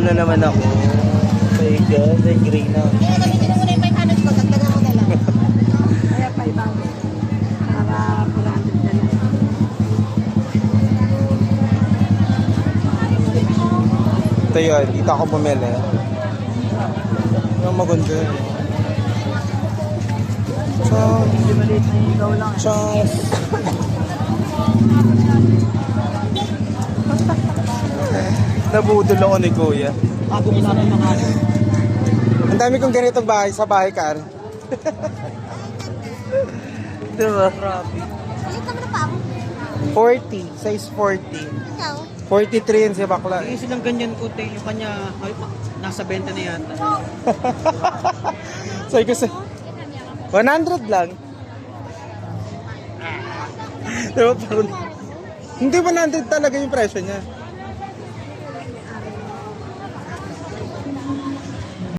na naman ako. Okay, guys. Ay, green na. Kaya gamitin mo muna yung 500 ko, dagdagan mo na lang. Kaya 500. Para 400 na lang. Ito yun, dito ako bumili. Ang maganda yun. Hindi maliit na ikaw lang. Chance. Nabudol ako ni Kuya. Bago mo sana yung mga Ang dami kong ganitong bahay sa bahay, Kar. Diba? grabe. Ulit naman na pa ako. 40, size 40. Ikaw? 43 yun si bakla. Yung silang ganyan ko, yung kanya, ay, nasa 20 na yata. Sabi ko sa... 100 lang. Diba parang... Hindi 100 talaga yung presyo niya.